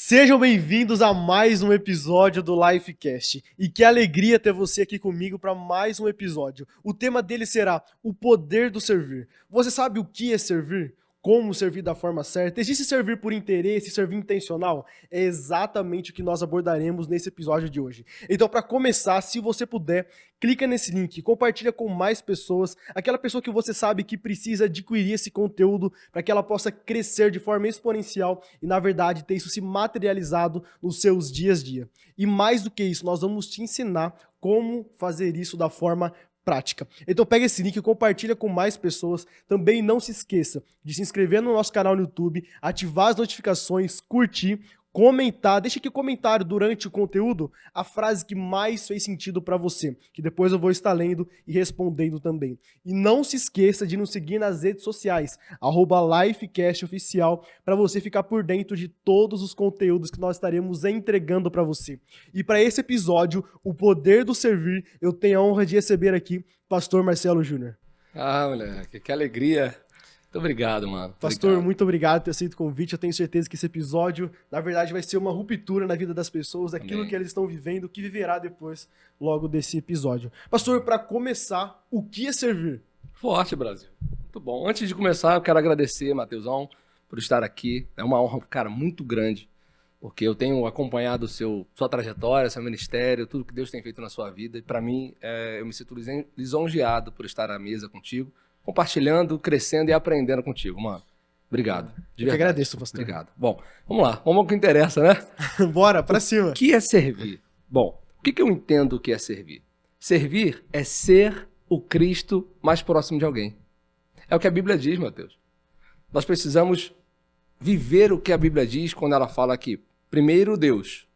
Sejam bem-vindos a mais um episódio do Lifecast. E que alegria ter você aqui comigo para mais um episódio. O tema dele será o poder do servir. Você sabe o que é servir? Como servir da forma certa? Existe servir por interesse, servir intencional? É exatamente o que nós abordaremos nesse episódio de hoje. Então, para começar, se você puder, clica nesse link, compartilha com mais pessoas, aquela pessoa que você sabe que precisa adquirir esse conteúdo para que ela possa crescer de forma exponencial e, na verdade, ter isso se materializado nos seus dias a dia. E mais do que isso, nós vamos te ensinar como fazer isso da forma prática. Então pega esse link e compartilha com mais pessoas. Também não se esqueça de se inscrever no nosso canal no YouTube, ativar as notificações, curtir, comentar. Deixa aqui o comentário durante o conteúdo a frase que mais fez sentido para você, que depois eu vou estar lendo e respondendo também. E não se esqueça de nos seguir nas redes sociais, @LifecastOficial, para você ficar por dentro de todos os conteúdos que nós estaremos entregando para você. E para esse episódio, o poder do servir, eu tenho a honra de receber aqui Pastor Marcelo Júnior. Ah, moleque, que alegria. Muito obrigado, mano. Pastor, Obrigado. muito obrigado por ter aceito o convite. Eu tenho certeza que esse episódio, na verdade, vai ser uma ruptura na vida das pessoas, daquilo Amém. que eles estão vivendo, o que viverá depois, logo desse episódio. Pastor, para começar, o que é servir? Forte, Brasil. Muito bom. Antes de começar, eu quero agradecer, Mateusão, por estar aqui. É uma honra, cara, muito grande, porque eu tenho acompanhado sua trajetória, seu ministério, tudo que Deus tem feito na sua vida. E para mim, eu me sinto lisonjeado por estar à mesa contigo, compartilhando, crescendo e aprendendo contigo, mano. Obrigado. De Eu que verdade. agradeço, pastor. Obrigado. Bom, vamos lá. Vamos ao que interessa, né? Bora, pra cima. O que é servir? Bom, o que eu entendo que é servir? Servir é ser o Cristo mais próximo de alguém. É o que a Bíblia diz, Mateus. Nós precisamos viver o que a Bíblia diz quando ela fala aqui. Primeiro, Deus.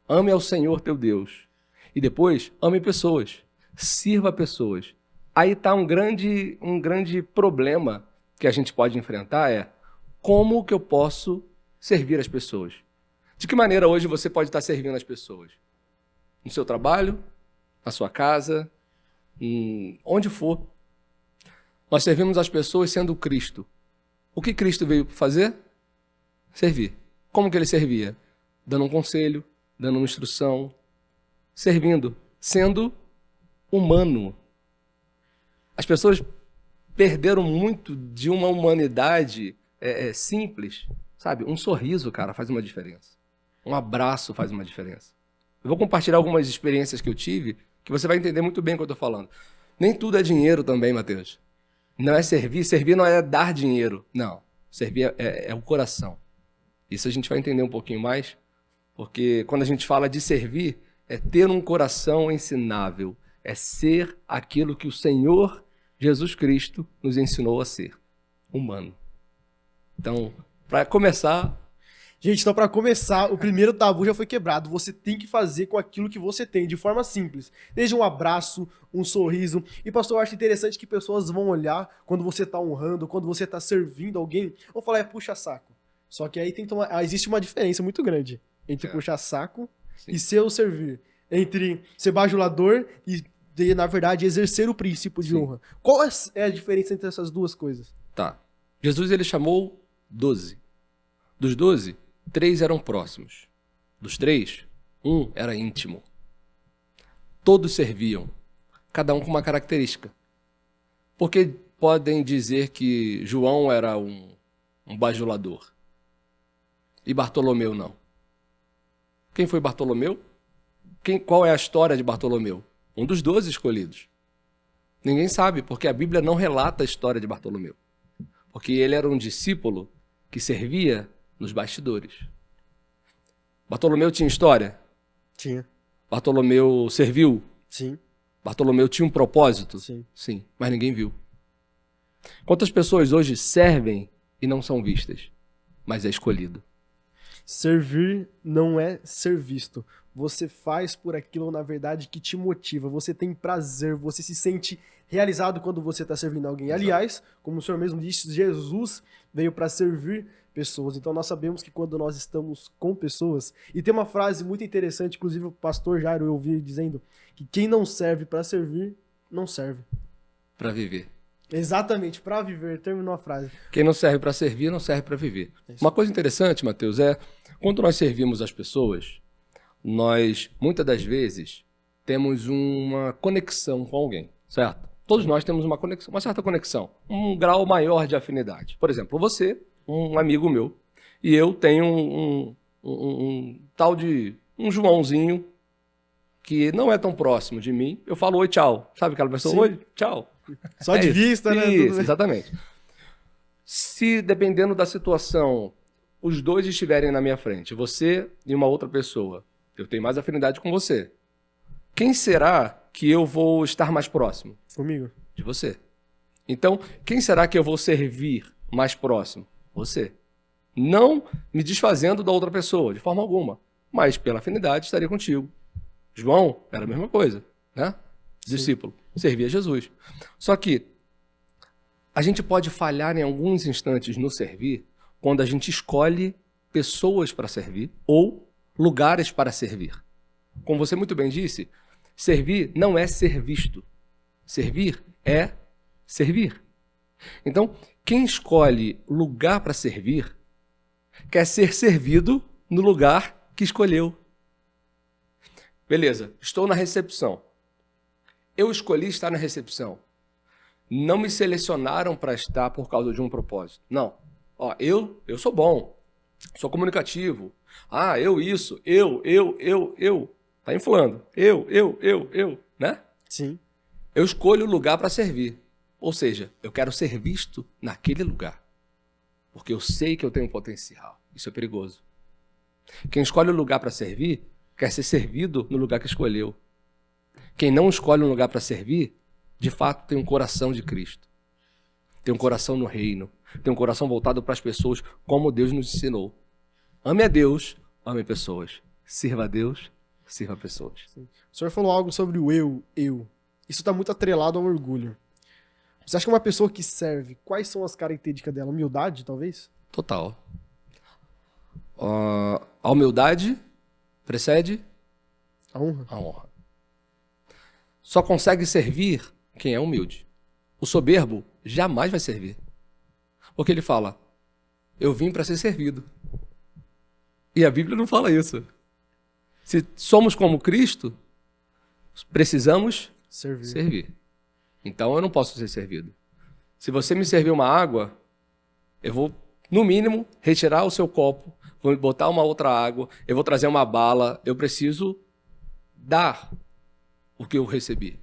Ame ao Senhor teu Deus. E depois, ame pessoas. Sirva pessoas. Aí está um grande problema que a gente pode enfrentar é como que eu posso servir as pessoas? De que maneira hoje você pode estar servindo as pessoas? No seu trabalho, na sua casa, onde for. Nós servimos as pessoas sendo Cristo. O que Cristo veio fazer? Servir. Como que ele servia? Dando um conselho, dando uma instrução, servindo, sendo humano. As pessoas perderam muito de uma humanidade simples, sabe? Um sorriso, cara, faz uma diferença. Um abraço faz uma diferença. Eu vou compartilhar algumas experiências que eu tive, que você vai entender muito bem o que eu estou falando. Nem tudo é dinheiro também, Mateus. Não é servir. Servir não é dar dinheiro. Não. Servir é o coração. Isso a gente vai entender um pouquinho mais, porque quando a gente fala de servir, é ter um coração ensinável. É ser aquilo que o Senhor Jesus Cristo nos ensinou a ser. Humano. Então, para começar... Gente, então para começar, o primeiro tabu já foi quebrado. Você tem que fazer com aquilo que você tem, de forma simples. Desde um abraço, um sorriso. E, pastor, eu acho interessante que pessoas vão olhar quando você está honrando, quando você está servindo alguém, vão falar, puxa saco. Só que aí existe uma diferença muito grande entre puxar saco e ser o servir. Entre ser bajulador e, na verdade, exercer o princípio de honra. Qual é a diferença entre essas duas coisas? Tá. Jesus, ele chamou 12. Dos 12, 3 eram próximos. Dos 3, 1 era íntimo. Todos serviam, cada um com uma característica. Porque podem dizer que João era um bajulador e Bartolomeu não. Quem foi Bartolomeu? Qual é a história de Bartolomeu? Um dos 12 escolhidos. Ninguém sabe, porque a Bíblia não relata a história de Bartolomeu. Porque ele era um discípulo que servia nos bastidores. Bartolomeu tinha história? Tinha. Bartolomeu serviu? Sim. Bartolomeu tinha um propósito? Sim. Sim, mas ninguém viu. Quantas pessoas hoje servem e não são vistas, mas é escolhido? Servir não é ser visto. Você faz por aquilo, na verdade, que te motiva. Você tem prazer, você se sente realizado quando você está servindo alguém. Exato. Aliás, como o senhor mesmo disse, Jesus veio para servir pessoas. Então nós sabemos que quando nós estamos com pessoas... E tem uma frase muito interessante, inclusive o pastor Jairo eu ouvi dizendo que quem não serve para servir, não serve. Para viver. Exatamente, para viver, terminou a frase. Quem não serve para servir, não serve para viver. Uma coisa interessante, Mateus, é quando nós servimos as pessoas, nós, muitas das vezes, temos uma conexão com alguém, certo? Todos nós temos uma conexão, uma certa conexão, um grau maior de afinidade. Por exemplo, você, um amigo meu, e eu tenho um tal de um Joãozinho que não é tão próximo de mim. Eu falo oi, tchau. Sabe aquela pessoa? Sim. Oi, tchau. Só de isso. vista, né? Isso, Tudo bem. exatamente. Se, dependendo da situação, os dois estiverem na minha frente, você e uma outra pessoa, eu tenho mais afinidade com você. Quem será que eu vou estar mais próximo? Comigo. De você. Então, quem será que eu vou servir mais próximo? Você. Não me desfazendo da outra pessoa, de forma alguma. Mas, pela afinidade, estaria contigo. João era a mesma coisa, né? Sim. Discípulo. Servia a Jesus. Só que a gente pode falhar em alguns instantes no servir quando a gente escolhe pessoas para servir ou lugares para servir. Como você muito bem disse, servir não é ser visto. Servir é servir. Então, quem escolhe lugar para servir quer ser servido no lugar que escolheu. Beleza, estou na recepção. Eu escolhi estar na recepção. Não me selecionaram para estar por causa de um propósito. Não. Ó, eu sou bom. Sou comunicativo. Ah, eu. Tá inflando. Eu, né? Sim. Eu escolho o lugar para servir. Ou seja, eu quero ser visto naquele lugar. Porque eu sei que eu tenho potencial. Isso é perigoso. Quem escolhe o lugar para servir, quer ser servido no lugar que escolheu. Quem não escolhe um lugar para servir, de fato tem um coração de Cristo. Tem um coração no reino. Tem um coração voltado para as pessoas, como Deus nos ensinou. Ame a Deus, ame pessoas. Sirva a Deus, sirva pessoas. O senhor falou algo sobre o eu. Isso está muito atrelado ao orgulho. Você acha que uma pessoa que serve, quais são as características dela? Humildade, talvez? Total. A humildade precede A honra? a honra. Só consegue servir quem é humilde. O soberbo jamais vai servir. Porque ele fala, eu vim para ser servido. E a Bíblia não fala isso. Se somos como Cristo, precisamos servir. Então eu não posso ser servido. Se você me servir uma água, eu vou, no mínimo, retirar o seu copo, vou botar uma outra água, eu vou trazer uma bala, eu preciso dar o que eu recebi.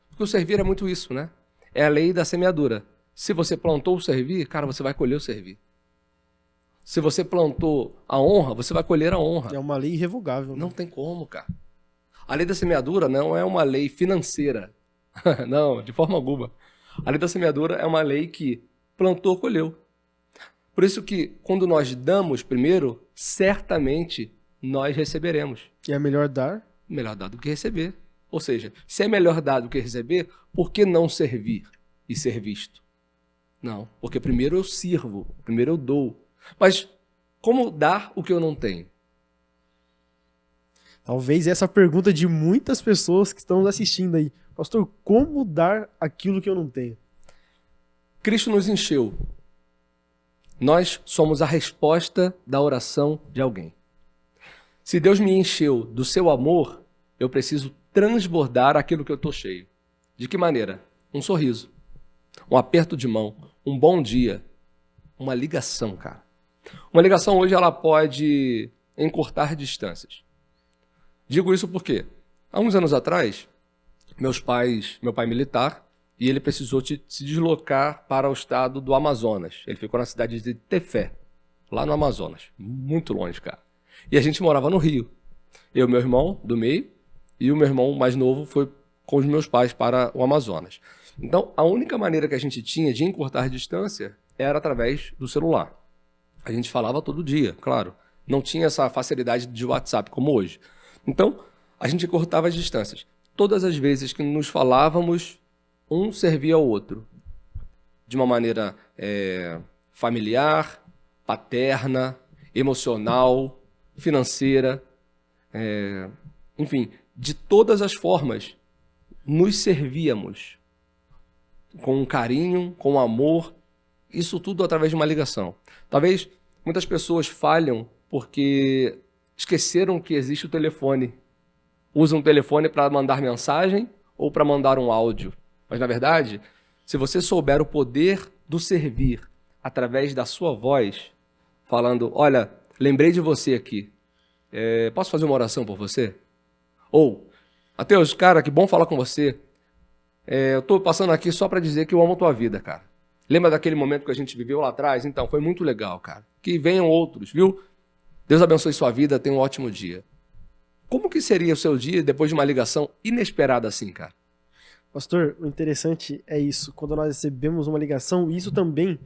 Porque o servir é muito isso, né? É a lei da semeadura. Se você plantou o servir, cara, você vai colher o servir. Se você plantou a honra, você vai colher a honra. É uma lei irrevogável. Né? Não tem como, cara. A lei da semeadura não é uma lei financeira. Não, de forma alguma. A lei da semeadura é uma lei que plantou, colheu. Por isso que, quando nós damos primeiro, certamente nós receberemos. E é melhor dar? Melhor dar do que receber. Ou seja, se é melhor dar do que receber, por que não servir e ser visto? Não, porque primeiro eu sirvo, primeiro eu dou. Mas como dar o que eu não tenho? Talvez essa pergunta de muitas pessoas que estão nos assistindo aí. Pastor, como dar aquilo que eu não tenho? Cristo nos encheu. Nós somos a resposta da oração de alguém. Se Deus me encheu do seu amor, eu preciso transbordar aquilo que eu estou cheio. De que maneira? Um sorriso, um aperto de mão, um bom dia, uma ligação, cara. Uma ligação hoje ela pode encurtar distâncias. Digo isso porque, há uns anos atrás, meu pai militar, e ele precisou se deslocar para o estado do Amazonas. Ele ficou na cidade de Tefé, lá no Amazonas. Muito longe, cara. E a gente morava no Rio. Eu, meu irmão do meio, e o meu irmão mais novo foi com os meus pais para o Amazonas. Então, a única maneira que a gente tinha de encurtar distância era através do celular. A gente falava todo dia, claro. Não tinha essa facilidade de WhatsApp como hoje. Então, a gente encurtava as distâncias. Todas as vezes que nos falávamos, um servia ao outro. De uma maneira familiar, paterna, emocional, financeira, enfim, de todas as formas, nos servíamos. com carinho, com amor, isso tudo através de uma ligação. Talvez muitas pessoas falham porque esqueceram que existe o telefone. Usam o telefone para mandar mensagem ou para mandar um áudio. Mas, na verdade, se você souber o poder do servir através da sua voz, falando, olha, lembrei de você aqui, posso fazer uma oração por você? Ou, Mateus, cara, que bom falar com você. Eu tô passando aqui só para dizer que eu amo a tua vida, cara. Lembra daquele momento que a gente viveu lá atrás? Então, foi muito legal, cara. Que venham outros, viu? Deus abençoe sua vida, tenha um ótimo dia. Como que seria o seu dia depois de uma ligação inesperada assim, cara? Pastor, o interessante é isso. Quando nós recebemos uma ligação, isso também,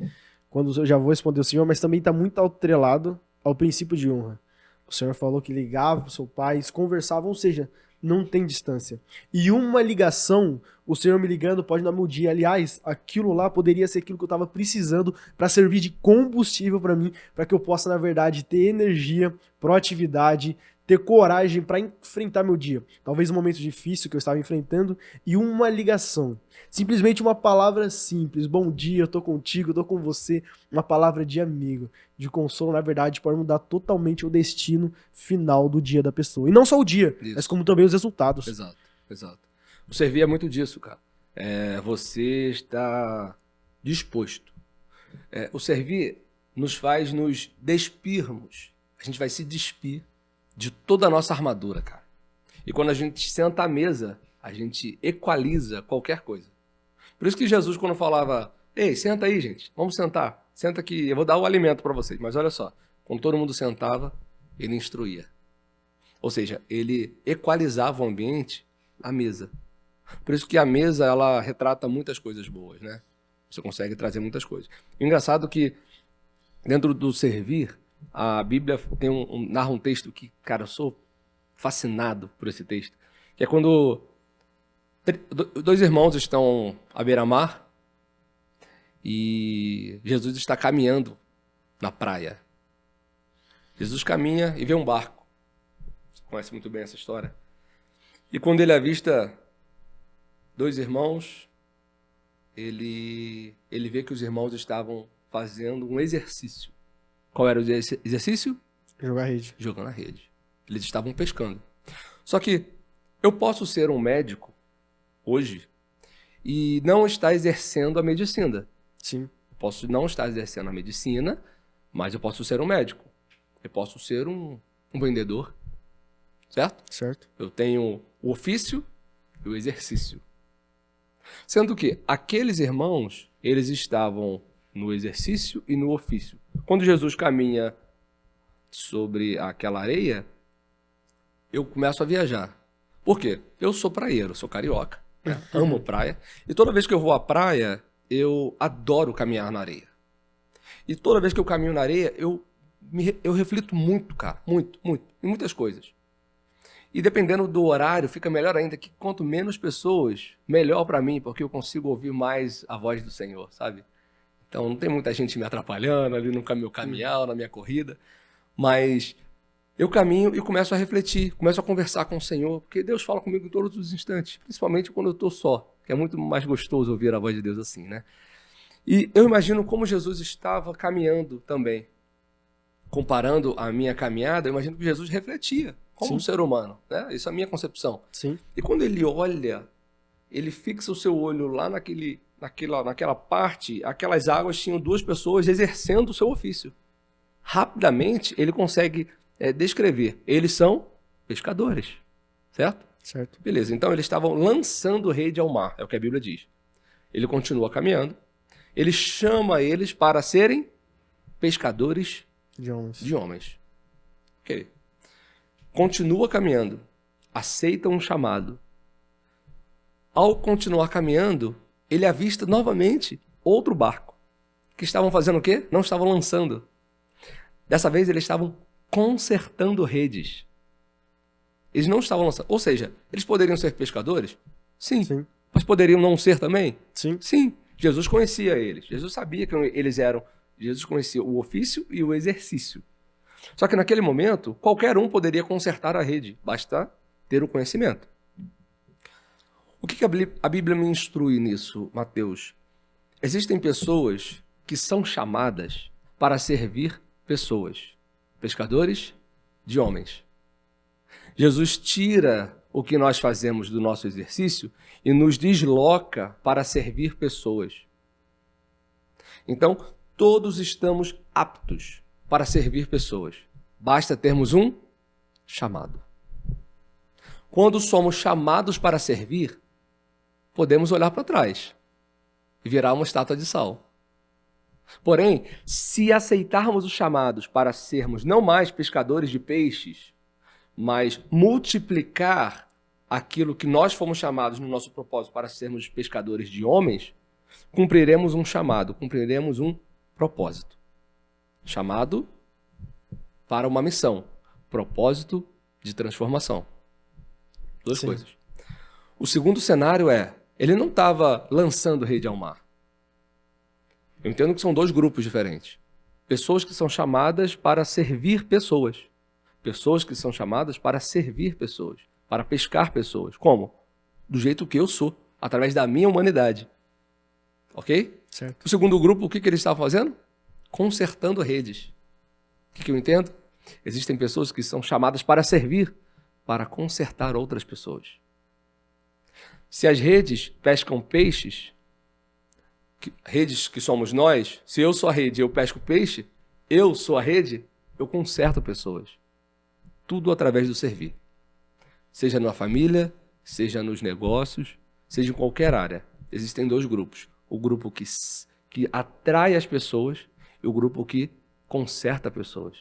quando eu já vou responder o senhor, mas também está muito atrelado ao princípio de honra. O senhor falou que ligava para o seu pai, eles conversavam, ou seja, não tem distância. E uma ligação, o senhor me ligando pode dar meu dia. Aliás, aquilo lá poderia ser aquilo que eu estava precisando para servir de combustível para mim, para que eu possa, na verdade, ter energia, proatividade, ter coragem para enfrentar meu dia. Talvez um momento difícil que eu estava enfrentando e uma ligação. Simplesmente uma palavra simples. Bom dia, eu tô contigo, eu tô com você. Uma palavra de amigo, de consolo, na verdade, pode mudar totalmente o destino final do dia da pessoa. E não só o dia, Isso. mas como também os resultados. Exato, exato. O servir é muito disso, cara. Você está disposto. O servir nos faz nos despirmos. A gente vai se despir de toda a nossa armadura, cara. E quando a gente senta à mesa, a gente equaliza qualquer coisa. Por isso que Jesus, quando falava, ei, senta aí, gente, vamos sentar. Senta aqui, eu vou dar o alimento para vocês. Mas olha só, quando todo mundo sentava, ele instruía. Ou seja, ele equalizava o ambiente à mesa. Por isso que a mesa, ela retrata muitas coisas boas, né? Você consegue trazer muitas coisas. E o engraçado é que, dentro do servir, a Bíblia narra um texto que, cara, eu sou fascinado por esse texto. Que é quando dois irmãos estão à beira-mar e Jesus está caminhando na praia. Jesus caminha e vê um barco. Você conhece muito bem essa história. E quando ele avista dois irmãos, ele vê que os irmãos estavam fazendo um exercício. Qual era o exercício? Jogar rede. Jogando a rede. Eles estavam pescando. Só que eu posso ser um médico hoje e não estar exercendo a medicina. Sim. Eu posso não estar exercendo a medicina, mas eu posso ser um médico. Eu posso ser um vendedor. Certo? Certo. Eu tenho o ofício e o exercício. Sendo que aqueles irmãos, eles estavam no exercício e no ofício. Quando Jesus caminha sobre aquela areia, eu começo a viajar. Por quê? Eu sou praieiro, sou carioca, né? Amo praia. E toda vez que eu vou à praia, eu adoro caminhar na areia. E toda vez que eu caminho na areia, eu reflito muito, cara. Muito, muito. Em muitas coisas. E dependendo do horário, fica melhor ainda, que quanto menos pessoas, melhor para mim, porque eu consigo ouvir mais a voz do Senhor, sabe? Então não tem muita gente me atrapalhando ali no meu caminhar, na minha corrida, mas eu caminho e começo a refletir, começo a conversar com o Senhor, porque Deus fala comigo em todos os instantes, principalmente quando eu estou só, que é muito mais gostoso ouvir a voz de Deus assim, né? E eu imagino como Jesus estava caminhando também. Comparando a minha caminhada, eu imagino que Jesus refletia como um ser humano, né? Isso é a minha concepção. Sim. E quando ele olha, ele fixa o seu olho lá naquela parte, aquelas águas tinham duas pessoas exercendo o seu ofício. Rapidamente, ele consegue descrever. Eles são pescadores, certo? Certo. Beleza, então eles estavam lançando rede ao mar, é o que a Bíblia diz. Ele continua caminhando, ele chama eles para serem pescadores de homens. Ok. Continua caminhando, aceita um chamado. Ao continuar caminhando, ele avista novamente outro barco. Que estavam fazendo o quê? Não estavam lançando. Dessa vez eles estavam consertando redes. Eles não estavam lançando. Ou seja, eles poderiam ser pescadores? Sim. Sim. Mas poderiam não ser também? Sim. Sim. Jesus conhecia eles. Jesus sabia que eles eram. Jesus conhecia o ofício e o exercício. Só que naquele momento, qualquer um poderia consertar a rede. Basta ter o conhecimento. O que a Bíblia me instrui nisso, Mateus? Existem pessoas que são chamadas para servir pessoas, pescadores de homens. Jesus tira o que nós fazemos do nosso exercício e nos desloca para servir pessoas. Então, todos estamos aptos para servir pessoas. Basta termos um chamado. Quando somos chamados para servir, podemos olhar para trás e virar uma estátua de sal. Porém, se aceitarmos os chamados para sermos não mais pescadores de peixes, mas multiplicar aquilo que nós fomos chamados no nosso propósito para sermos pescadores de homens, cumpriremos um chamado, cumpriremos um propósito. Chamado para uma missão, propósito de transformação. Duas Sim. coisas. O segundo cenário é, ele não estava lançando rede ao mar. Eu entendo que são dois grupos diferentes. Pessoas que são chamadas para servir pessoas. Pessoas que são chamadas para servir pessoas, para pescar pessoas. Como? Do jeito que eu sou, através da minha humanidade. Ok? Certo. O segundo grupo, o que ele estava fazendo? Consertando redes. O que eu entendo? Existem pessoas que são chamadas para servir, para consertar outras pessoas. Se as redes pescam peixes, redes que somos nós, se eu sou a rede e eu pesco peixe, eu sou a rede, eu conserto pessoas. Tudo através do servir. Seja na família, seja nos negócios, seja em qualquer área. Existem dois grupos. O grupo que atrai as pessoas e o grupo que conserta pessoas.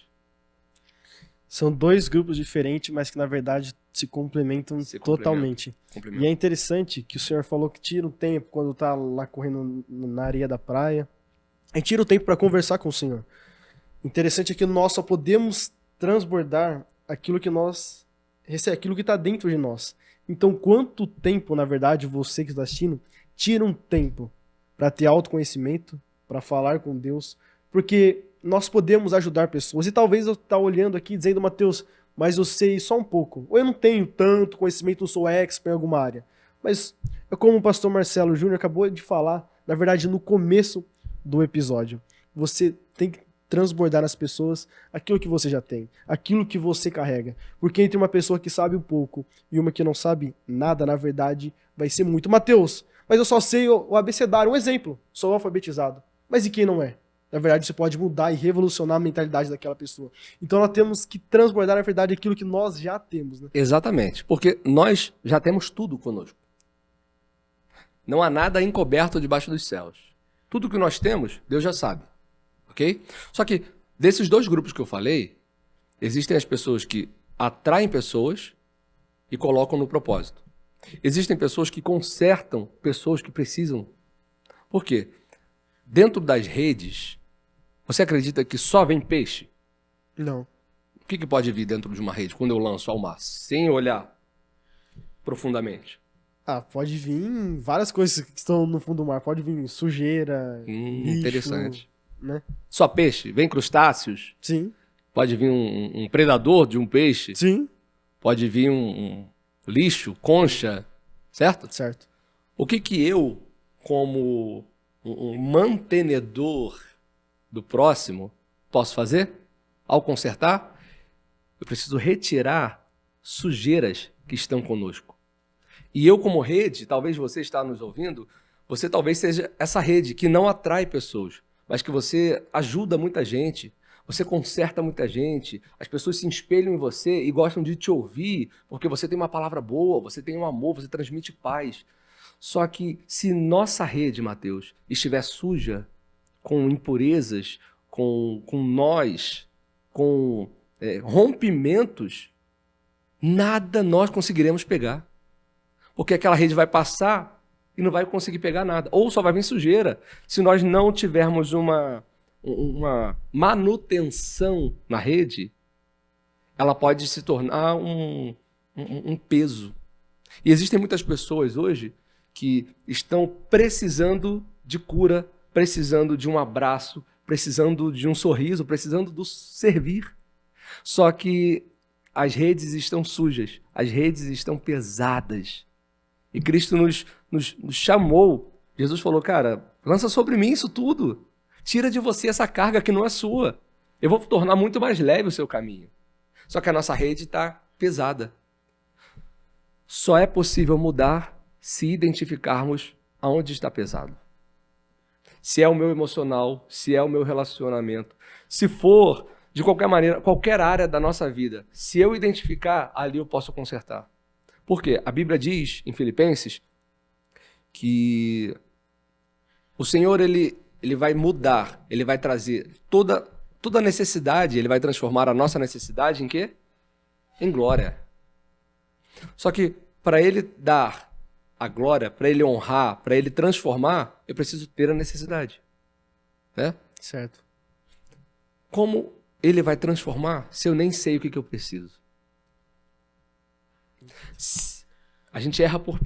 São dois grupos diferentes, mas que na verdade se complementam totalmente. E é interessante que o senhor falou que tira o tempo quando tá lá correndo na areia da praia. E tira o tempo para conversar com o senhor. Interessante é que nós só podemos transbordar aquilo que nós recebemos, aquilo que está dentro de nós. Então, quanto tempo, na verdade, você que está assistindo, tira um tempo para ter autoconhecimento, para falar com Deus, porque nós podemos ajudar pessoas. E talvez eu estar olhando aqui dizendo, Mateus, mas eu sei só um pouco. Ou eu não tenho tanto conhecimento, não sou expert em alguma área. Mas é como o pastor Marcelo Júnior acabou de falar, na verdade, no começo do episódio. Você tem que transbordar nas pessoas aquilo que você já tem, aquilo que você carrega. Porque entre uma pessoa que sabe um pouco e uma que não sabe nada, na verdade, vai ser muito. Mateus, mas eu só sei o abecedário, um exemplo, sou alfabetizado. Mas e quem não é? Na verdade, você pode mudar e revolucionar a mentalidade daquela pessoa. Então nós temos que transbordar, na verdade, aquilo que nós já temos. Né? Exatamente, porque nós já temos tudo conosco. Não há nada encoberto debaixo dos céus. Tudo que nós temos, Deus já sabe. Ok? Só que desses dois grupos que eu falei, existem as pessoas que atraem pessoas e colocam no propósito. Existem pessoas que consertam pessoas que precisam. Por quê? Dentro das redes, você acredita que só vem peixe? Não. O que pode vir dentro de uma rede quando eu lanço ao mar, sem olhar profundamente? Pode vir várias coisas que estão no fundo do mar. Pode vir sujeira, lixo, interessante. Né? Só peixe? Vem crustáceos? Sim. Pode vir um predador de um peixe? Sim. Pode vir um lixo, concha, certo? Certo. O que eu, como um mantenedor do próximo, posso fazer? Ao consertar, eu preciso retirar sujeiras que estão conosco. E eu, como rede, talvez você está nos ouvindo, você talvez seja essa rede que não atrai pessoas, mas que você ajuda muita gente, você conserta muita gente, as pessoas se espelham em você e gostam de te ouvir, porque você tem uma palavra boa, você tem um amor, você transmite paz. Só que se nossa rede, Mateus, estiver suja, com impurezas, com nós, com rompimentos, nada nós conseguiremos pegar. Porque aquela rede vai passar e não vai conseguir pegar nada. Ou só vai vir sujeira. Se nós não tivermos uma manutenção na rede, ela pode se tornar um peso. E existem muitas pessoas hoje que estão precisando de cura, precisando de um abraço, precisando de um sorriso, precisando do servir. Só que as redes estão sujas, as redes estão pesadas. E Cristo nos chamou. Jesus falou, cara, lança sobre mim isso tudo. Tira de você essa carga que não é sua. Eu vou tornar muito mais leve o seu caminho. Só que a nossa rede está pesada. Só é possível mudar se identificarmos aonde está pesado. Se é o meu emocional, se é o meu relacionamento, se for, de qualquer maneira, qualquer área da nossa vida, se eu identificar, ali eu posso consertar. Por quê? A Bíblia diz, em Filipenses, que o Senhor, ele vai mudar, ele vai trazer toda necessidade, ele vai transformar a nossa necessidade em quê? Em glória. Só que para ele dar a glória, para ele honrar, para ele transformar, eu preciso ter a necessidade. Né? Certo. Como ele vai transformar se eu nem sei o que eu preciso? A gente erra por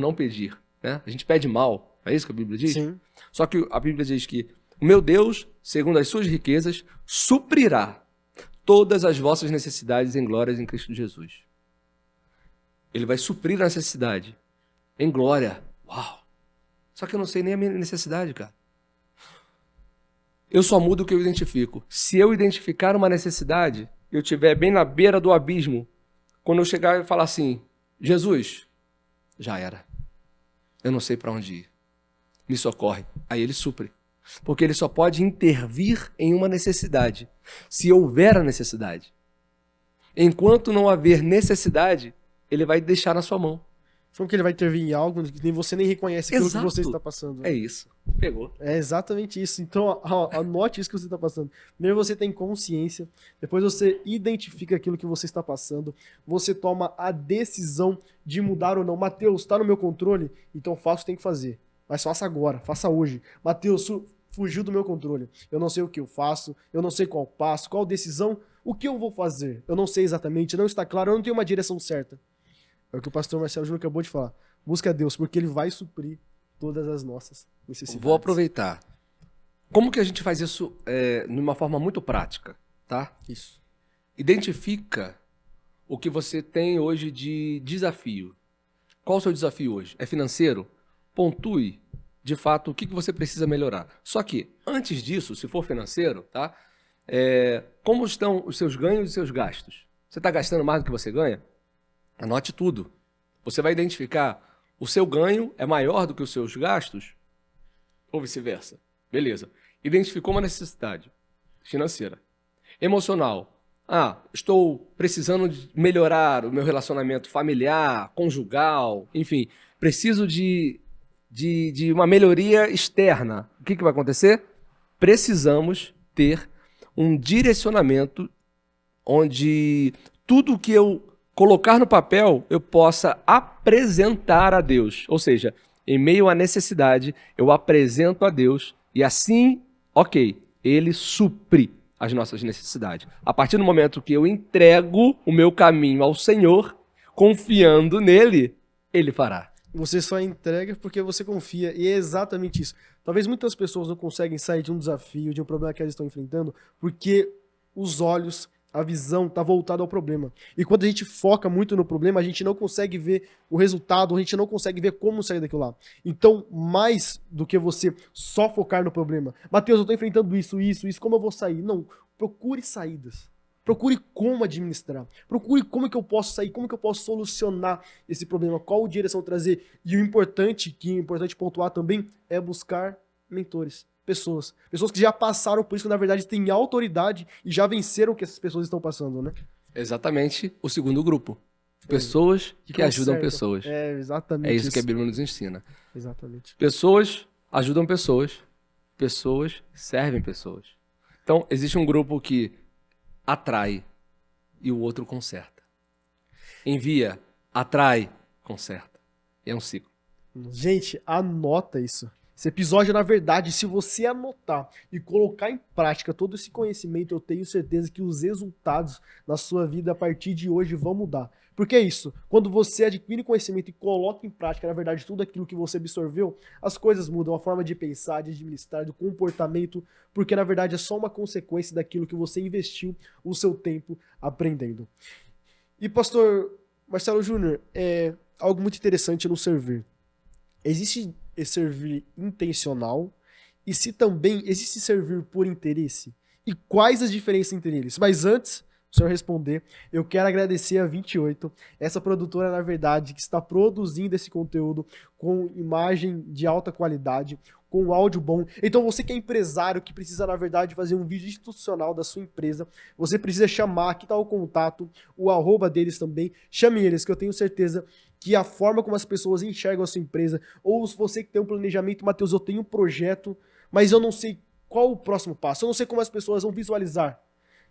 não pedir. Né? A gente pede mal. É isso que a Bíblia diz? Sim. Só que a Bíblia diz que o meu Deus, segundo as suas riquezas, suprirá todas as vossas necessidades em glórias em Cristo Jesus. Ele vai suprir a necessidade em glória. Uau! Só que eu não sei nem a minha necessidade, cara. Eu só mudo o que eu identifico. Se eu identificar uma necessidade, eu estiver bem na beira do abismo, quando eu chegar e falar assim, Jesus, já era. Eu não sei para onde ir. Me socorre. Aí ele supre. Porque ele só pode intervir em uma necessidade, se houver a necessidade. Enquanto não haver necessidade, ele vai deixar na sua mão. Como que ele vai intervir em algo que nem você nem reconhece aquilo que você está passando. É isso. Pegou. É exatamente isso. Então, anote isso que você está passando. Primeiro você tem consciência, depois você identifica aquilo que você está passando, você toma a decisão de mudar ou não. Mateus, está no meu controle? Então faço o que tem que fazer. Mas faça agora, faça hoje. Mateus, fugiu do meu controle. Eu não sei o que eu faço, eu não sei qual passo, qual decisão, o que eu vou fazer. Eu não sei exatamente, não está claro, eu não tenho uma direção certa. É o que o pastor Marcelo Júnior acabou de falar. Busca a Deus, porque ele vai suprir todas as nossas necessidades. Vou aproveitar. Como que a gente faz isso de uma forma muito prática, tá? Isso. Identifica o que você tem hoje de desafio. Qual o seu desafio hoje? É financeiro? Pontue, de fato, o que você precisa melhorar. Só que, antes disso, se for financeiro, tá? Como estão os seus ganhos e seus gastos? Você está gastando mais do que você ganha? Anote tudo. Você vai identificar o seu ganho é maior do que os seus gastos? Ou vice-versa. Beleza. Identificou uma necessidade financeira. Emocional. Estou precisando de melhorar o meu relacionamento familiar, conjugal, enfim. Preciso de uma melhoria externa. O que vai acontecer? Precisamos ter um direcionamento onde tudo que eu colocar no papel, eu possa apresentar a Deus. Ou seja, em meio à necessidade, eu apresento a Deus e assim, ele supre as nossas necessidades. A partir do momento que eu entrego o meu caminho ao Senhor, confiando nele, ele fará. Você só entrega porque você confia, e é exatamente isso. Talvez muitas pessoas não conseguem sair de um desafio, de um problema que elas estão enfrentando, porque os olhos, a visão está voltada ao problema. E quando a gente foca muito no problema, a gente não consegue ver o resultado, a gente não consegue ver como sair daquilo lá. Então, mais do que você só focar no problema. Mateus, eu estou enfrentando isso, como eu vou sair? Não, procure saídas. Procure como administrar. Procure como que eu posso sair, como que eu posso solucionar esse problema, qual direção trazer. E o importante, que é importante pontuar também, é buscar mentores. Pessoas que já passaram por isso, que na verdade têm autoridade e já venceram o que essas pessoas estão passando, né? Exatamente o segundo grupo. Pessoas que ajudam pessoas. É, exatamente. É isso que a Bíblia nos ensina. Exatamente. Pessoas ajudam pessoas. Pessoas servem pessoas. Então, existe um grupo que atrai e o outro conserta. Envia, atrai, conserta. É um ciclo. Gente, anota isso. Esse episódio, na verdade, se você anotar e colocar em prática todo esse conhecimento, eu tenho certeza que os resultados na sua vida a partir de hoje vão mudar. Porque é isso, quando você adquire conhecimento e coloca em prática, na verdade, tudo aquilo que você absorveu, as coisas mudam, a forma de pensar, de administrar, do comportamento, porque na verdade é só uma consequência daquilo que você investiu o seu tempo aprendendo. E pastor Marcelo Júnior, algo muito interessante no servir. Existe esse servir intencional e se também existe servir por interesse? E quais as diferenças entre eles? Mas antes, o senhor responder, eu quero agradecer a 28, essa produtora, na verdade, que está produzindo esse conteúdo com imagem de alta qualidade, com áudio bom. Então você que é empresário, que precisa, na verdade, fazer um vídeo institucional da sua empresa, você precisa chamar, aqui está o contato, o arroba deles também, chame eles, que eu tenho certeza que a forma como as pessoas enxergam a sua empresa, ou se você que tem um planejamento, Matheus, eu tenho um projeto, mas eu não sei qual o próximo passo, eu não sei como as pessoas vão visualizar.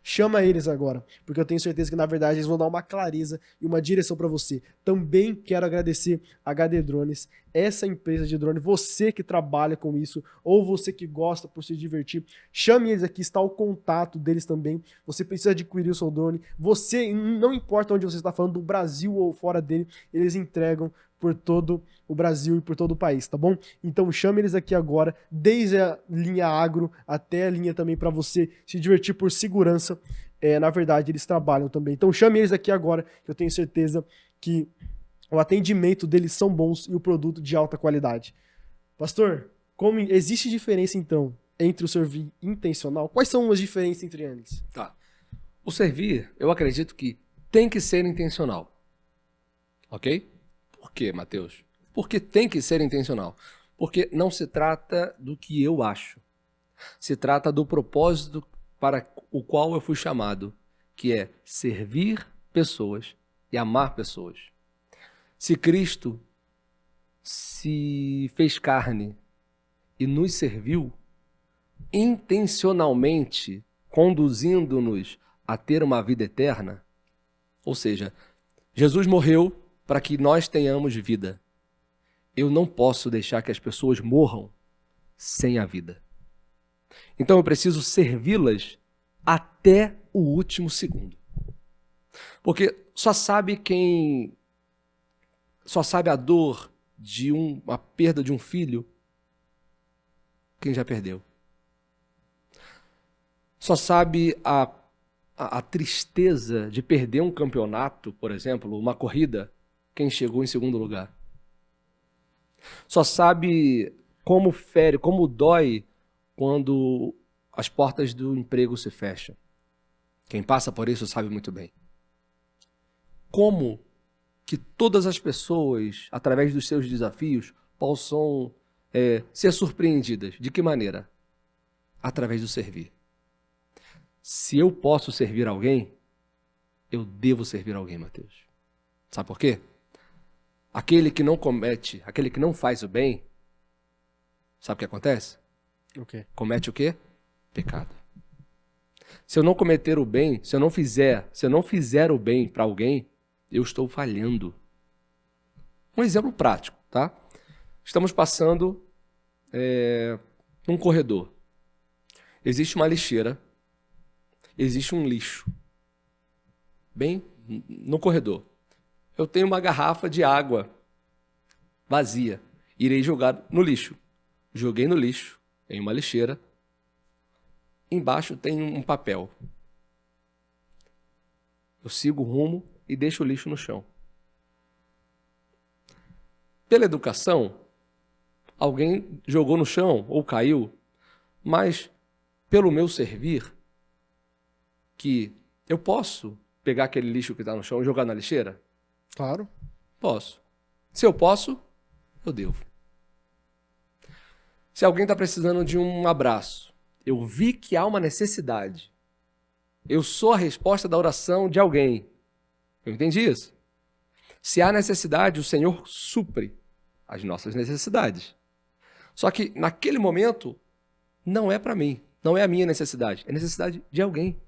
Chama eles agora, porque eu tenho certeza que, na verdade, eles vão dar uma clareza e uma direção para você. Também quero agradecer a HD Drones, essa empresa de drone, você que trabalha com isso, ou você que gosta por se divertir, chame eles aqui, está o contato deles também. Você precisa adquirir o seu drone, você, não importa onde você está falando, do Brasil ou fora dele, eles entregam por todo o Brasil e por todo o país, tá bom? Então chame eles aqui agora, desde a linha agro até a linha também para você se divertir por segurança. Na verdade, eles trabalham também. Então chame eles aqui agora, que eu tenho certeza que o atendimento deles são bons e o produto de alta qualidade. Pastor, como existe diferença então entre o servir intencional? Quais são as diferenças entre eles? Tá. O servir, eu acredito que tem que ser intencional. Ok? Por quê, Matheus? Porque tem que ser intencional. Porque não se trata do que eu acho. Se trata do propósito para o qual eu fui chamado, que é servir pessoas e amar pessoas. Se Cristo se fez carne e nos serviu, intencionalmente conduzindo-nos a ter uma vida eterna, ou seja, Jesus morreu para que nós tenhamos vida. Eu não posso deixar que as pessoas morram sem a vida. Então eu preciso servi-las até o último segundo. Porque só sabe a dor de a perda de um filho quem já perdeu. Só sabe a tristeza de perder um campeonato, por exemplo, uma corrida, quem chegou em segundo lugar. Só sabe como fere, como dói quando as portas do emprego se fecham. Quem passa por isso sabe muito bem. Como que todas as pessoas, através dos seus desafios, possam ser surpreendidas. De que maneira? Através do servir. Se eu posso servir alguém, eu devo servir alguém, Matheus. Sabe por quê? Aquele que não comete, aquele que não faz o bem, sabe o que acontece? Okay. Comete o quê? Pecado. Se eu não cometer o bem, se eu não fizer o bem para alguém, eu estou falhando. Um exemplo prático, tá? Estamos passando num corredor. Existe uma lixeira, existe um lixo, bem no corredor. Eu tenho uma garrafa de água vazia, irei jogar no lixo. Joguei no lixo, em uma lixeira. Embaixo tem um papel. Eu sigo o rumo e deixo o lixo no chão. Pela educação, alguém jogou no chão ou caiu, mas pelo meu servir, que eu posso pegar aquele lixo que está no chão e jogar na lixeira? Claro. Posso. Se eu posso, eu devo. Se alguém está precisando de um abraço, eu vi que há uma necessidade. Eu sou a resposta da oração de alguém. Eu entendi isso. Se há necessidade, o Senhor supre as nossas necessidades. Só que naquele momento, não é para mim, não é a minha necessidade, é a necessidade de alguém.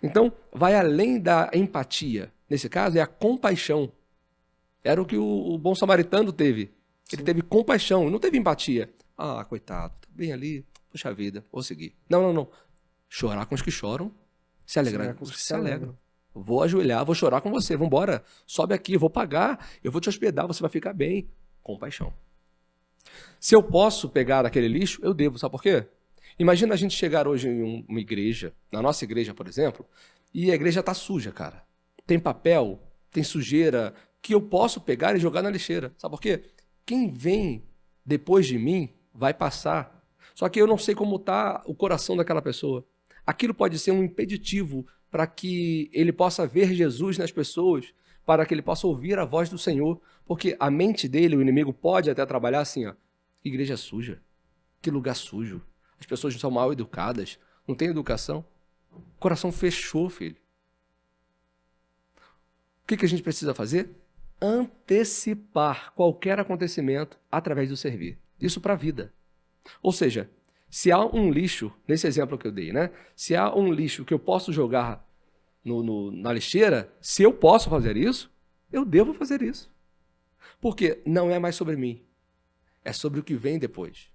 Então, vai além da empatia. Nesse caso, é a compaixão. Era o que o bom samaritano teve. Ele teve compaixão, não teve empatia. Ah, coitado, tá bem ali, puxa vida, vou seguir. Não. Chorar com os que choram, se alegrar com os que se alegram. Vou ajoelhar, vou chorar com você, vamos embora. Sobe aqui, eu vou pagar, eu vou te hospedar, você vai ficar bem. Compaixão. Se eu posso pegar aquele lixo, eu devo, sabe por quê? Imagina a gente chegar hoje em uma igreja, na nossa igreja, por exemplo, e a igreja tá suja, cara. Tem papel, tem sujeira, que eu posso pegar e jogar na lixeira. Sabe por quê? Quem vem depois de mim vai passar. Só que eu não sei como está o coração daquela pessoa. Aquilo pode ser um impeditivo para que ele possa ver Jesus nas pessoas, para que ele possa ouvir a voz do Senhor. Porque a mente dele, o inimigo, pode até trabalhar assim, ó. Que igreja suja, que lugar sujo. As pessoas são mal educadas, não têm educação. O coração fechou, filho. O que a gente precisa fazer? Antecipar qualquer acontecimento através do servir. Isso para a vida. Ou seja, se há um lixo, nesse exemplo que eu dei, né? Se há um lixo que eu posso jogar na lixeira, se eu posso fazer isso, eu devo fazer isso. Porque não é mais sobre mim, é sobre o que vem depois.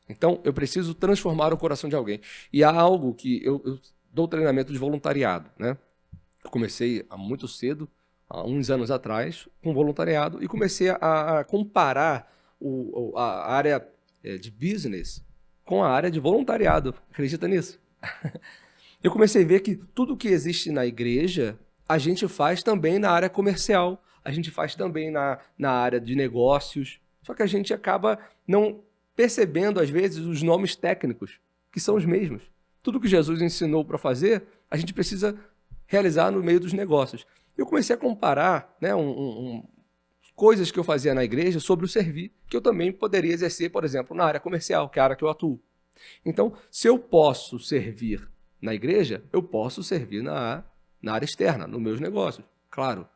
Então, eu preciso transformar o coração de alguém. E há algo que eu dou treinamento de voluntariado, né? Eu comecei há muito cedo, há uns anos atrás, com voluntariado, e comecei a comparar a área de business com a área de voluntariado. Acredita nisso? Eu comecei a ver que tudo que existe na igreja, a gente faz também na área comercial, a gente faz também na área de negócios, só que a gente acaba não percebendo, às vezes, os nomes técnicos, que são os mesmos. Tudo que Jesus ensinou para fazer, a gente precisa realizar no meio dos negócios. Eu comecei a comparar, né, coisas que eu fazia na igreja sobre o servir, que eu também poderia exercer, por exemplo, na área comercial, que é a área que eu atuo. Então, se eu posso servir na igreja, eu posso servir na área externa, nos meus negócios. Claro,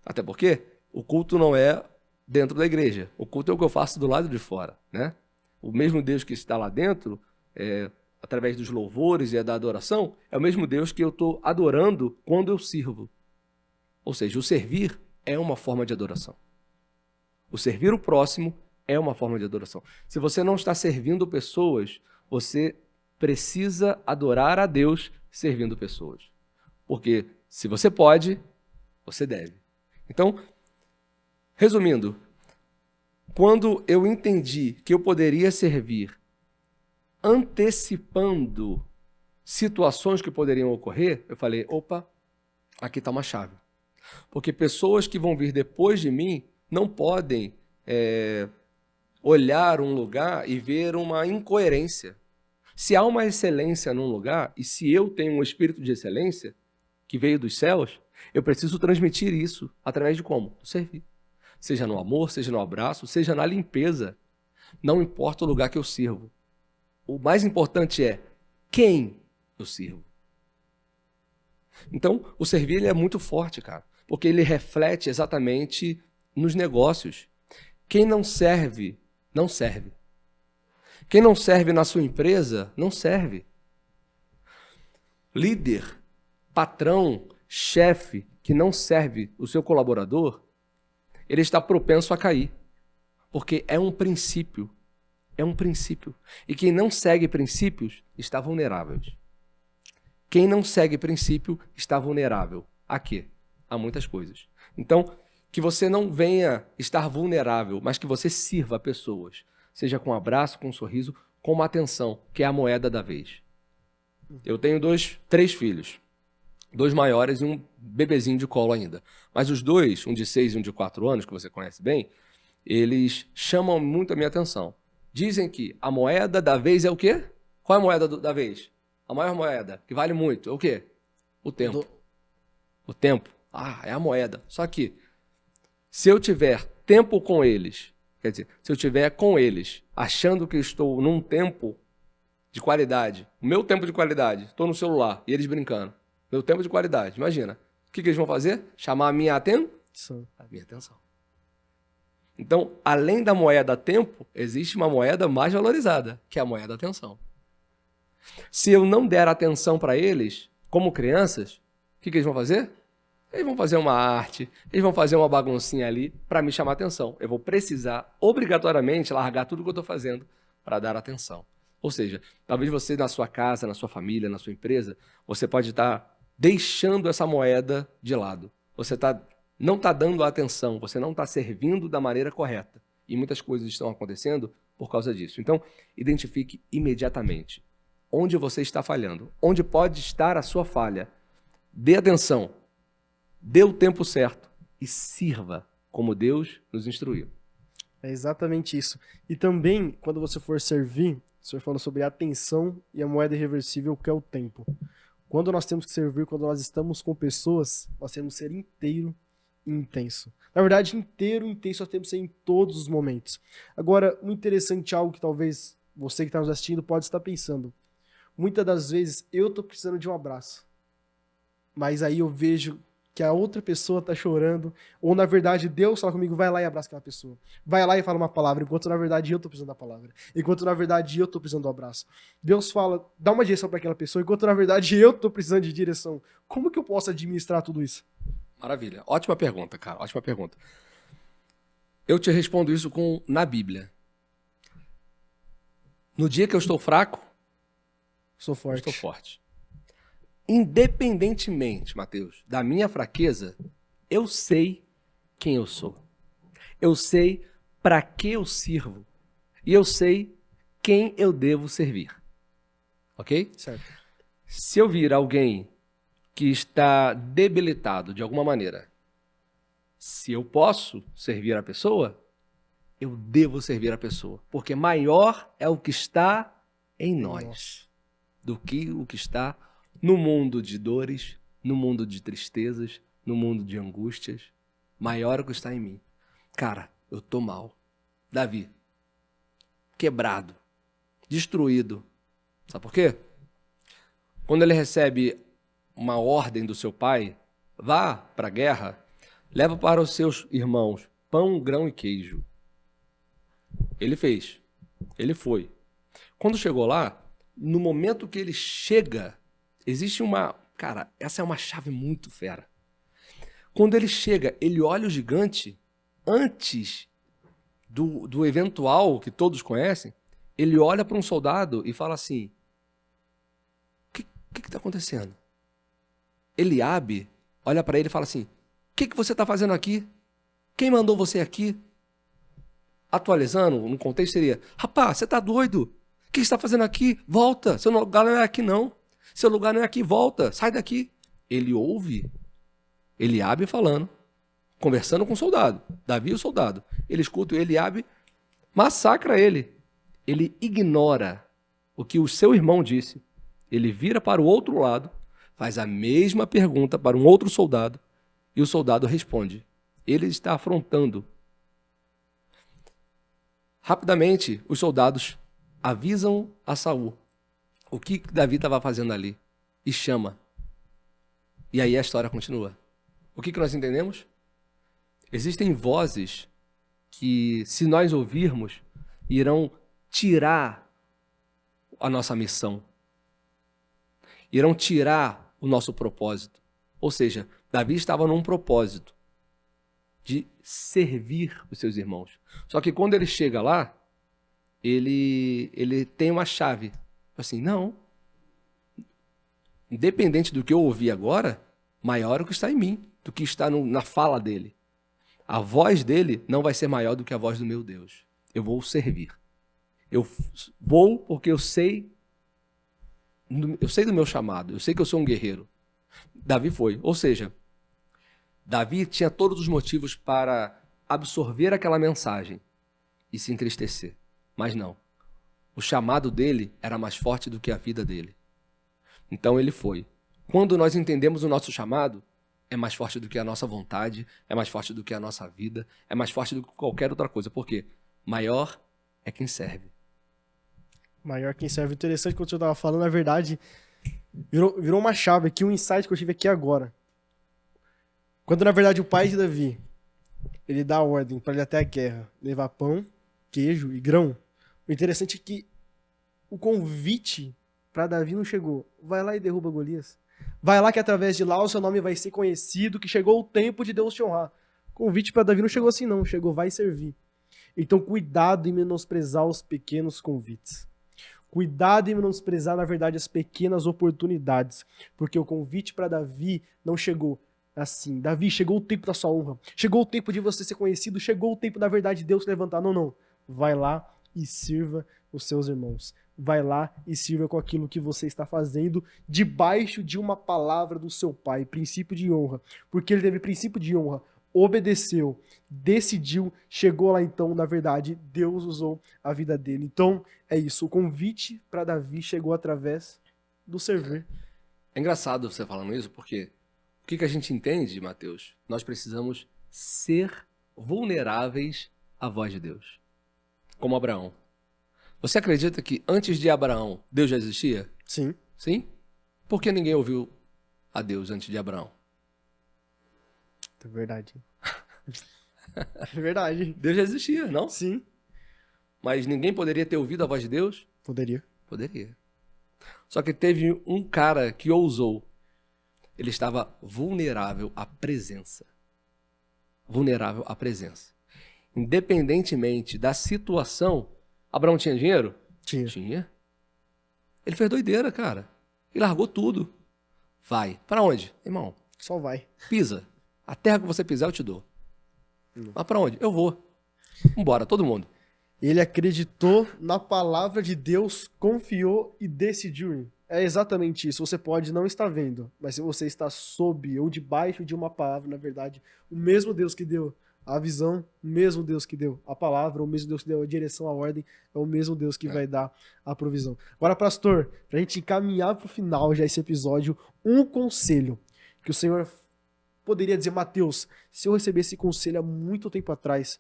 até porque o culto não é dentro da igreja. O culto é o que eu faço do lado de fora, né? O mesmo Deus que está lá dentro, através dos louvores e da adoração, é o mesmo Deus que eu estou adorando quando eu sirvo. Ou seja, o servir é uma forma de adoração. O servir o próximo é uma forma de adoração. Se você não está servindo pessoas, você precisa adorar a Deus servindo pessoas. Porque se você pode, você deve. Então, resumindo, quando eu entendi que eu poderia servir antecipando situações que poderiam ocorrer, eu falei, opa, aqui está uma chave. Porque pessoas que vão vir depois de mim não podem olhar um lugar e ver uma incoerência. Se há uma excelência num lugar, e se eu tenho um espírito de excelência que veio dos céus, eu preciso transmitir isso através de como? Do servir. Seja no amor, seja no abraço, seja na limpeza. Não importa o lugar que eu sirvo. O mais importante é quem eu sirvo. Então, o servir ele é muito forte, cara, porque ele reflete exatamente nos negócios. Quem não serve, não serve. Quem não serve na sua empresa, não serve. Líder, patrão, chefe que não serve o seu colaborador, ele está propenso a cair, porque é um princípio. É um princípio. E quem não segue princípios está vulnerável. Quem não segue princípio está vulnerável. A quê? A muitas coisas. Então, que você não venha estar vulnerável, mas que você sirva pessoas, seja com um abraço, com um sorriso, com uma atenção, que é a moeda da vez. Eu tenho 3 filhos, 2 maiores e um bebezinho de colo ainda. Mas os 2, um de 6 e um de 4 anos, que você conhece bem, eles chamam muito a minha atenção. Dizem que a moeda da vez é o quê? Qual é a moeda da vez? A maior moeda, que vale muito, é o quê? O tempo. O tempo. É a moeda. Só que, se eu tiver tempo com eles, quer dizer, se eu tiver com eles, achando que estou num tempo de qualidade, o meu tempo de qualidade, estou no celular e eles brincando, meu tempo de qualidade, imagina, o que eles vão fazer? Chamar a minha atenção. A minha atenção. Então, além da moeda tempo, existe uma moeda mais valorizada, que é a moeda atenção. Se eu não der atenção para eles, como crianças, o que eles vão fazer? Eles vão fazer uma arte, eles vão fazer uma baguncinha ali para me chamar atenção. Eu vou precisar, obrigatoriamente, largar tudo que eu estou fazendo para dar atenção. Ou seja, talvez você na sua casa, na sua família, na sua empresa, você pode estar deixando essa moeda de lado. Você não está dando atenção, você não está servindo da maneira correta. E muitas coisas estão acontecendo por causa disso. Então, identifique imediatamente onde você está falhando, onde pode estar a sua falha. Dê atenção, dê o tempo certo e sirva como Deus nos instruiu. É exatamente isso. E também, quando você for servir, o senhor falou sobre a atenção e a moeda irreversível, que é o tempo. Quando nós temos que servir, quando nós estamos com pessoas, nós temos que ser inteiro e intenso. Na verdade, inteiro e intenso nós temos que ser em todos os momentos. Agora, o interessante, algo que talvez você que está nos assistindo pode estar pensando. Muitas das vezes eu estou precisando de um abraço. Mas aí eu vejo que a outra pessoa está chorando, ou na verdade Deus fala comigo, vai lá e abraça aquela pessoa. Vai lá e fala uma palavra, enquanto na verdade eu estou precisando da palavra. Enquanto na verdade eu estou precisando do abraço. Deus fala, dá uma direção para aquela pessoa, enquanto na verdade eu estou precisando de direção. Como que eu posso administrar tudo isso? Maravilha. Ótima pergunta, cara. Ótima pergunta. Eu te respondo isso na Bíblia. No dia que eu estou fraco, Sou forte. estou forte. Independentemente, Mateus, da minha fraqueza, eu sei quem eu sou. Eu sei para que eu sirvo. E eu sei quem eu devo servir. Ok? Certo. Se eu vir alguém que está debilitado de alguma maneira, se eu posso servir a pessoa, eu devo servir a pessoa. Porque maior é o que está em nós do que o que está no mundo de dores, no mundo de tristezas, no mundo de angústias. Maior é o que está em mim. Cara, eu tô mal. Davi, quebrado, destruído. Sabe por quê? Quando ele recebe uma ordem do seu pai, vá para a guerra, leva para os seus irmãos pão, grão e queijo. Ele fez. Ele foi. Quando chegou lá, no momento que ele chega, existe uma... Cara, essa é uma chave muito fera. Quando ele chega, ele olha o gigante, antes do eventual que todos conhecem, ele olha para um soldado e fala assim, o que está acontecendo? Eliabe olha para ele e fala assim, o que você está fazendo aqui? Quem mandou você aqui? Atualizando, no contexto seria, rapaz, você está doido? O que você está fazendo aqui? Volta, seu lugar não é aqui não. Seu lugar não é aqui, volta, sai daqui. Ele ouve Eliabe falando, conversando com o soldado, Davi o soldado. Ele escuta o Eliabe, massacra ele. Ele ignora o que o seu irmão disse. Ele vira para o outro lado, faz a mesma pergunta para um outro soldado e o soldado responde. Ele está afrontando. Rapidamente, os soldados avisam a Saul o que Davi estava fazendo ali e chama. E aí a história continua. O que nós entendemos? Existem vozes que, se nós ouvirmos, irão tirar a nossa missão. Irão tirar o nosso propósito. Ou seja, Davi estava num propósito de servir os seus irmãos. Só que quando ele chega lá, ele tem uma chave. Assim, não. Independente do que eu ouvi agora, maior é o que está em mim, do que está na fala dele. A voz dele não vai ser maior do que a voz do meu Deus. Eu vou servir. Eu vou porque eu sei do meu chamado, eu sei que eu sou um guerreiro. Davi foi. Ou seja, Davi tinha todos os motivos para absorver aquela mensagem e se entristecer. Mas não. O chamado dele era mais forte do que a vida dele. Então ele foi. Quando nós entendemos o nosso chamado, é mais forte do que a nossa vontade, é mais forte do que a nossa vida, é mais forte do que qualquer outra coisa. Por quê? Maior é quem serve. Maior quem serve. Interessante quando você estava falando, na verdade, virou uma chave aqui, um insight que eu tive aqui agora. Quando, na verdade, o pai de Davi, ele dá a ordem para ele ir até a guerra, levar pão, queijo e grão, o interessante é que o convite para Davi não chegou. Vai lá e derruba Golias. Vai lá que através de lá o seu nome vai ser conhecido, que chegou o tempo de Deus te honrar. O convite para Davi não chegou assim não, chegou vai servir. Então cuidado em menosprezar os pequenos convites. Cuidado em menosprezar, na verdade, as pequenas oportunidades. Porque o convite para Davi não chegou assim. Davi, chegou o tempo da sua honra. Chegou o tempo de você ser conhecido. Chegou o tempo, na verdade, de Deus te levantar. Não, não. Vai lá e sirva os seus irmãos. Vai lá e sirva com aquilo que você está fazendo debaixo de uma palavra do seu pai. Princípio de honra. Porque ele teve princípio de honra. obedeceu, decidiu, chegou lá então, na verdade, Deus usou a vida dele. Então, é isso. O convite para Davi chegou através do servir. É engraçado você falando isso, porque o que a gente entende, Mateus? Nós precisamos ser vulneráveis à voz de Deus. Como Abraão. Você acredita que antes de Abraão, Deus já existia? Sim. Sim? Por que ninguém ouviu a Deus antes de Abraão? É verdade. É verdade. Deus já existia, não? Sim. Mas ninguém poderia ter ouvido a voz de Deus? Poderia. Poderia. Só que teve um cara que ousou. Ele estava vulnerável à presença. Vulnerável à presença. Independentemente da situação, Abraão tinha dinheiro? Tinha. Tinha. Ele fez doideira, cara. Ele largou tudo. Vai. Para onde? Irmão, Só vai. pisa. A terra que você pisar eu te dou. Mas para onde? Eu vou. Vambora, todo mundo. Ele acreditou na palavra de Deus, confiou e decidiu ir. É exatamente isso. Você pode não estar vendo, mas se você está sob ou debaixo de uma palavra, na verdade, o mesmo Deus que deu a visão, o mesmo Deus que deu a palavra, o mesmo Deus que deu a direção, a ordem, é o mesmo Deus que vai dar a provisão. Agora, pastor, pra gente encaminhar pro final já esse episódio, um conselho que o Senhor poderia dizer, Mateus, se eu recebesse esse conselho há muito tempo atrás,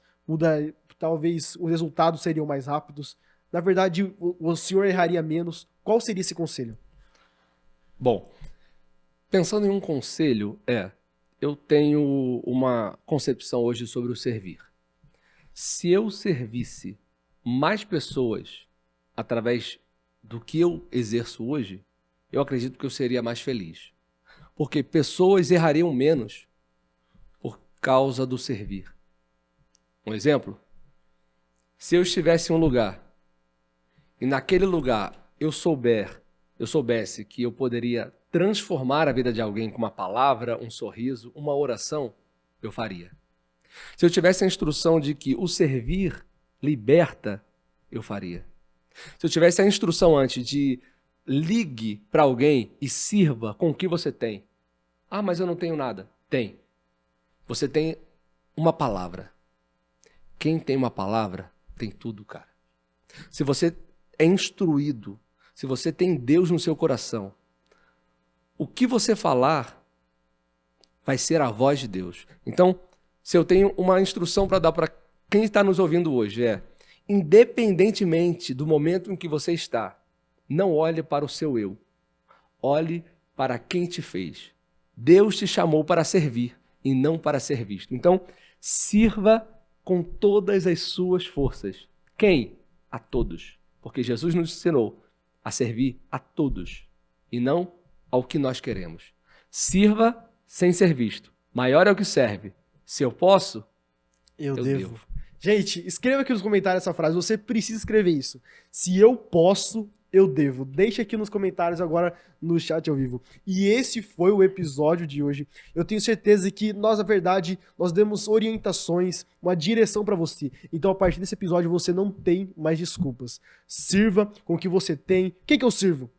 talvez os resultados seriam mais rápidos. Na verdade, o senhor erraria menos. Qual seria esse conselho? Bom, pensando em um conselho, eu tenho uma concepção hoje sobre o servir. Se eu servisse mais pessoas através do que eu exerço hoje, eu acredito que eu seria mais feliz. Porque pessoas errariam menos por causa do servir. Um exemplo? Se eu estivesse em um lugar e naquele lugar eu soubesse que eu poderia transformar a vida de alguém com uma palavra, um sorriso, uma oração, eu faria. Se eu tivesse a instrução de que o servir liberta, eu faria. Se eu tivesse a instrução antes de ligue para alguém e sirva com o que você tem. Ah, mas eu não tenho nada. Tem. Você tem uma palavra. Quem tem uma palavra, tem tudo, cara. Se você é instruído, se você tem Deus no seu coração, o que você falar vai ser a voz de Deus. Então, se eu tenho uma instrução para dar para quem está nos ouvindo hoje, independentemente do momento em que você está, não olhe para o seu eu. Olhe para quem te fez. Deus te chamou para servir e não para ser visto. Então, sirva com todas as suas forças. Quem? A todos. Porque Jesus nos ensinou a servir a todos e não ao que nós queremos. Sirva sem ser visto. Maior é o que serve. Se eu posso, eu devo. Gente, escreva aqui nos comentários essa frase. Você precisa escrever isso. Se eu posso, eu devo. Deixa aqui nos comentários agora no chat ao vivo. E esse foi o episódio de hoje. Eu tenho certeza que nós, na verdade, nós demos orientações, uma direção para você. Então, a partir desse episódio, você não tem mais desculpas. Sirva com o que você tem. Quem que eu sirvo?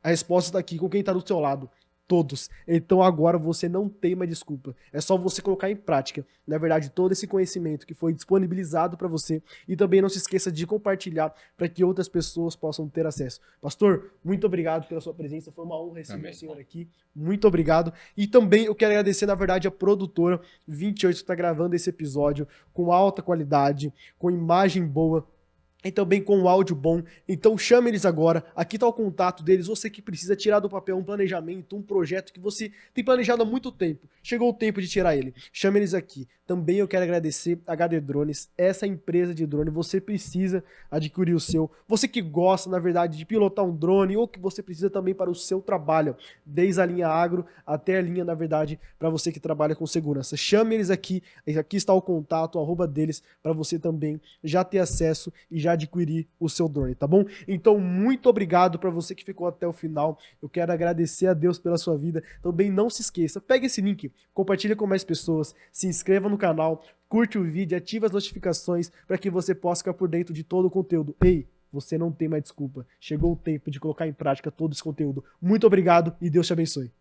A resposta está aqui, com quem está do seu lado. Todos. Então agora você não tem mais desculpa. É só você colocar em prática, na verdade, todo esse conhecimento que foi disponibilizado para você. E também não se esqueça de compartilhar para que outras pessoas possam ter acesso. Pastor, muito obrigado pela sua presença. Foi uma honra receber o senhor aqui. Muito obrigado. E também eu quero agradecer, na verdade, a produtora 28 que está gravando esse episódio com alta qualidade, com imagem boa. E também com um áudio bom. Então chame eles agora. Aqui está o contato deles. Você que precisa tirar do papel um planejamento, um projeto que você tem planejado há muito tempo. Chegou o tempo de tirar ele. Chame eles aqui. Também eu quero agradecer a HD Drones, essa empresa de drone. Você precisa adquirir o seu. Você que gosta, na verdade, de pilotar um drone ou que você precisa também para o seu trabalho. Desde a linha agro até a linha, na verdade, para você que trabalha com segurança. Chame eles aqui. Aqui está o contato, o @ deles, para você também já ter acesso e já adquirir o seu drone, tá bom? Então, muito obrigado para você que ficou até o final. Eu quero agradecer a Deus pela sua vida. Também não se esqueça, pega esse link, compartilha com mais pessoas, se inscreva no canal, curte o vídeo, ativa as notificações para que você possa ficar por dentro de todo o conteúdo. Ei, você não tem mais desculpa. Chegou o tempo de colocar em prática todo esse conteúdo. Muito obrigado e Deus te abençoe.